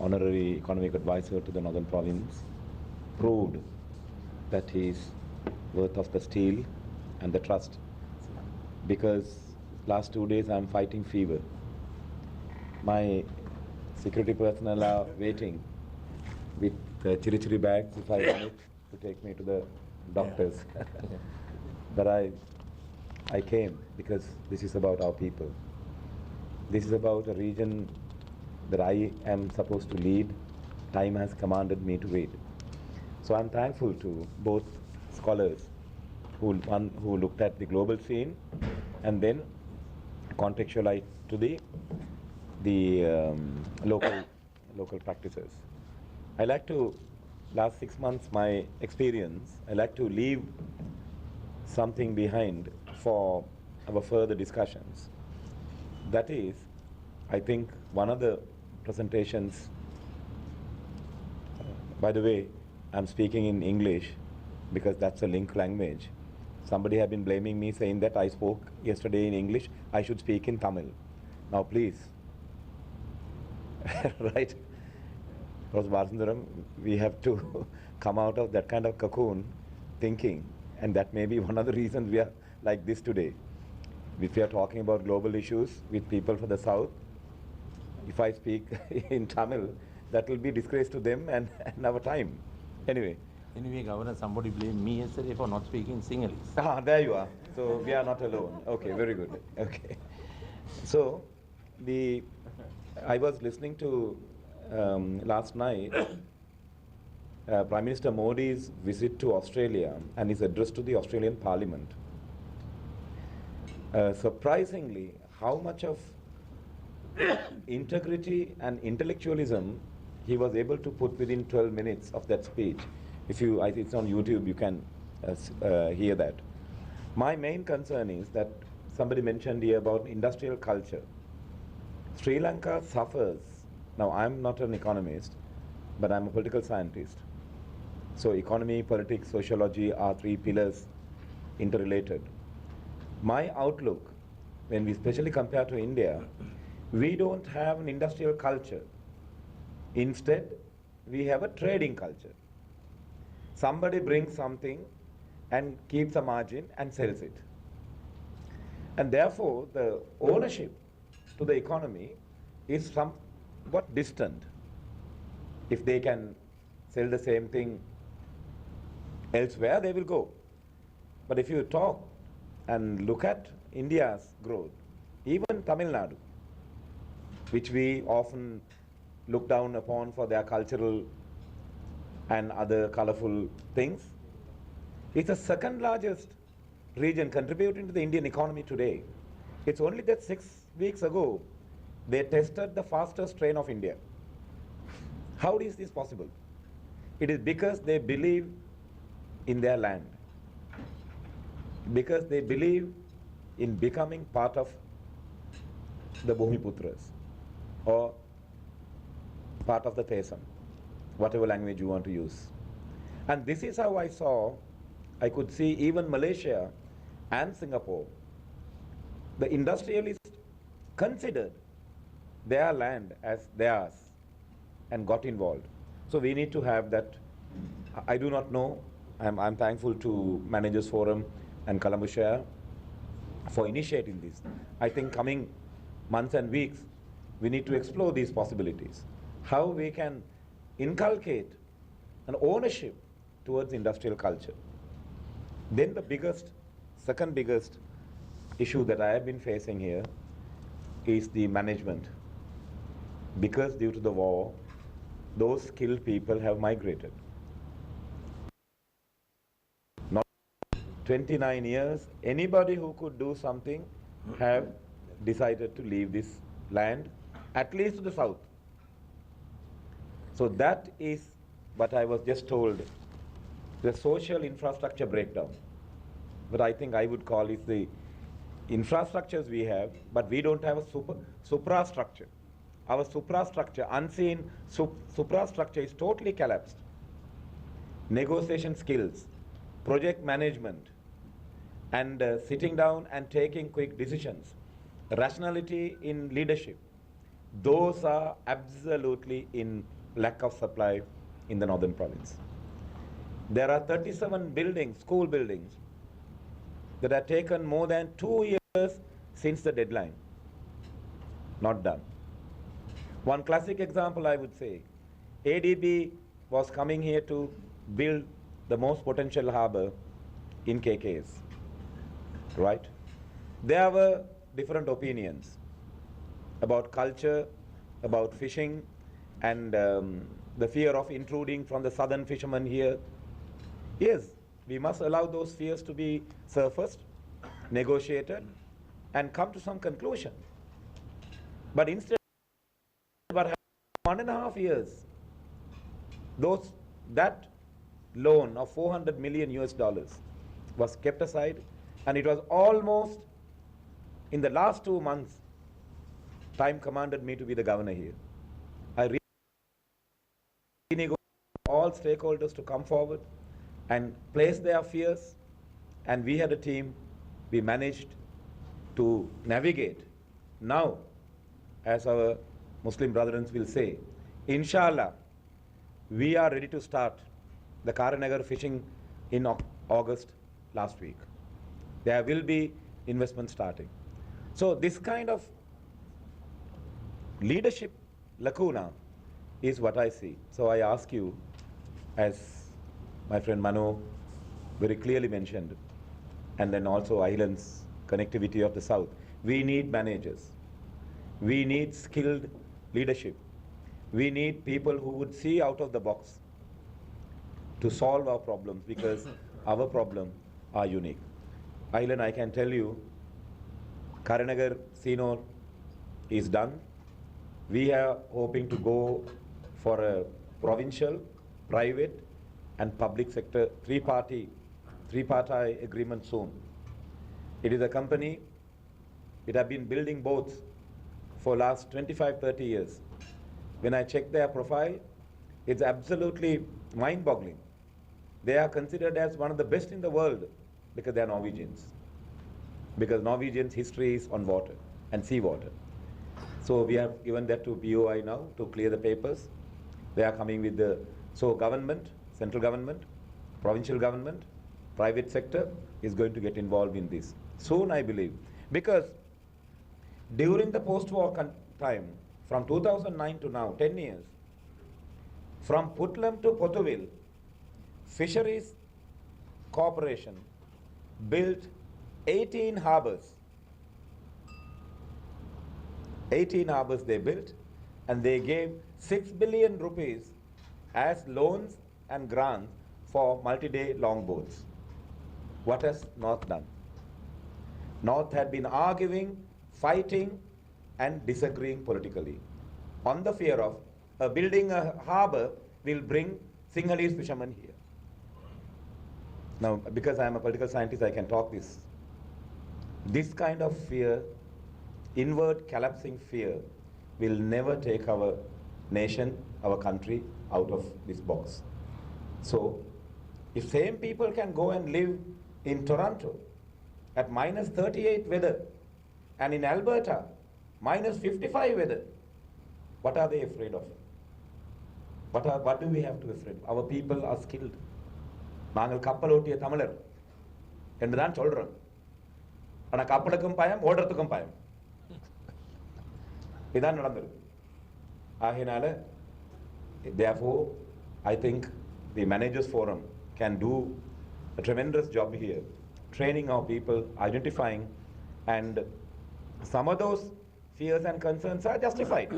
honorary economic advisor to the Northern Province, proved that he is worth of the steel and the trust. Because last 2 days I am fighting fever. My security personnel are waiting with chiri bags if I want it to take me to the doctors. But I came because this is about our people. This is about a region that I am supposed to lead. Time has commanded me to lead. So I'm thankful to both scholars, one who looked at the global scene and then contextualized to the local practices. I like to, last 6 months, my experience, I like to leave something behind for our further discussions. That is, I think one of the presentations, by the way, I'm speaking in English because that's a link language. Somebody had been blaming me saying that I spoke yesterday in English, I should speak in Tamil. Now please, right? Because Vasundaram, we have to come out of that kind of cocoon thinking, and that may be one of the reasons we are like this today. If we are talking about global issues with people from the South, if I speak in Tamil, that will be disgrace to them and our time. Anyway, Governor, somebody blamed me yesterday for not speaking Sinhalese. Ah, there you are. So we are not alone. Okay, very good. Okay. So I was listening to last night Prime Minister Modi's visit to Australia and his address to the Australian Parliament. Surprisingly, how much of integrity and intellectualism he was able to put within 12 minutes of that speech. If you, I think it's on YouTube, you can hear that. My main concern is that somebody mentioned here about industrial culture. Sri Lanka suffers. Now, I'm not an economist, but I'm a political scientist. So economy, politics, sociology are three pillars interrelated. My outlook, when we especially compare to India, we don't have an industrial culture. Instead, we have a trading culture. Somebody brings something and keeps a margin and sells it. And therefore, the ownership to the economy is somewhat distant. If they can sell the same thing elsewhere, they will go. But if you talk and look at India's growth, even Tamil Nadu, which we often look down upon for their cultural and other colorful things, it's the second largest region contributing to the Indian economy today. It's only that 6 weeks ago, they tested the fastest train of India. How is this possible? It is because they believe in their land, because they believe in becoming part of the Bhumiputras or part of the Tesam, whatever language you want to use. And this is how I could see even Malaysia and Singapore, the industrialists considered their land as theirs and got involved. So we need to have that. I do not know. I'm thankful to Managers Forum and Colombo Share for initiating this. I think coming months and weeks, we need to explore these possibilities. How we can inculcate an ownership towards industrial culture. Then the second biggest issue that I have been facing here is the management. Because due to the war, those skilled people have migrated. Not 29 years, anybody who could do something have decided to leave this land, at least to the south. So that is what I was just told, the social infrastructure breakdown. But I think I would call it the infrastructures we have, but we don't have a suprastructure. Our suprastructure, unseen suprastructure is totally collapsed. Negotiation skills, project management, and sitting down and taking quick decisions, rationality in leadership, those are absolutely in lack of supply in the northern province. There are 37 buildings, school buildings, that have taken more than 2 years since the deadline. Not done. One classic example I would say, ADB was coming here to build the most potential harbor in KKS, right? There were different opinions about culture, about fishing, and the fear of intruding from the southern fishermen here. Yes, we must allow those fears to be surfaced, negotiated, and come to some conclusion. But instead, what happened 1.5 years, that loan of 400 million US dollars was kept aside, and it was almost in the last 2 months, time commanded me to be the governor here. I renegotiated all stakeholders to come forward and place their fears, and we had a team. We managed to navigate. Now, as our Muslim brethren will say, inshallah, we are ready to start the Karanagar fishing in August last week. There will be investment starting. So this kind of leadership lacuna is what I see. So I ask you, as my friend Mano very clearly mentioned, and then also islands connectivity of the south, we need managers. We need skilled leadership. We need people who would see out of the box to solve our problems, because our problems are unique. Island, I can tell you, Karanagar Sino is done. We are hoping to go for a provincial, private, and public sector three-party agreement soon. It is a company, it has been building boats for last 25-30 years. When I check their profile, it's absolutely mind-boggling. They are considered as one of the best in the world because they are Norwegians. Because Norwegians' history is on water and sea water. So we have given that to BOI now to clear the papers. They are coming with the, so government, central government, provincial government, private sector is going to get involved in this. Soon, I believe. Because during the post-war time, from 2009 to now, 10 years, from Putlam to Potuville, Fisheries Corporation built 18 harbors. 18 harbors they built, and they gave 6 billion rupees as loans and grants for multi-day longboats. What has North done? North had been arguing, fighting, and disagreeing politically on the fear of building a harbor will bring Sinhalese fishermen here. Now, because I am a political scientist, I can talk this. This kind of fear, inward collapsing fear, will never take our nation, our country out of this box. So, if same people can go and live in Toronto at minus 38 weather, and in Alberta, minus 55 weather, what are they afraid of? What do we have to be afraid of? Our people are skilled. நாங்கள் கப்பல் ஓட்டிய தமிழர் என்றுதான் சொல்றோம். ஆனா கப்பலுக்கும் பயம், ஓடுறதுக்கும் பயம். இதான் நடந்திருக்கு. ஆகையினால, therefore, I think the Managers Forum can do a tremendous job here, training our people, identifying, and some of those fears and concerns are justified.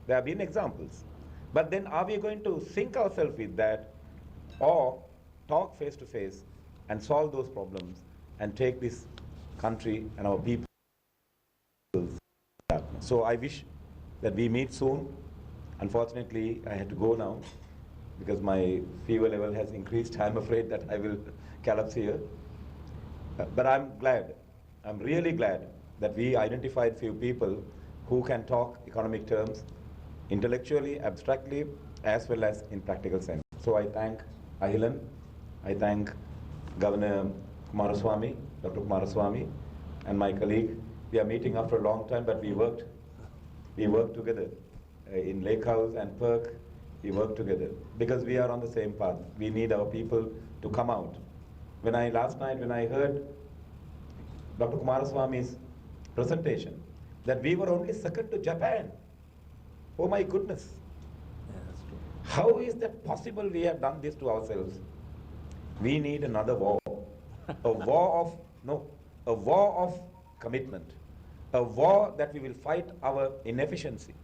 There have been examples. But then are we going to sink ourselves with that, or talk face to face and solve those problems and take this country and our people? So I wish that we meet soon. Unfortunately, I had to go now because my fever level has increased. I'm afraid that I will collapse here. But I'm glad, I'm really glad that we identified few people who can talk economic terms intellectually, abstractly, as well as in practical sense. So I thank Ahilan, I thank Governor Kumaraswamy, Dr. Kumaraswamy, and my colleague. We are meeting after a long time, but we worked together in Lake House and Perk, we work together because we are on the same path. We need our people to come out. Last night when I heard Dr. Kumaraswamy's presentation, that we were only second to Japan. Oh my goodness. Yeah, that's true. How is that possible we have done this to ourselves? We need another war. A war of commitment. A war that we will fight our inefficiency.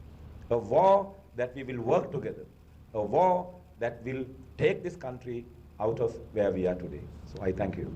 A war that we will work together. A war that will take this country out of where we are today. So I thank you.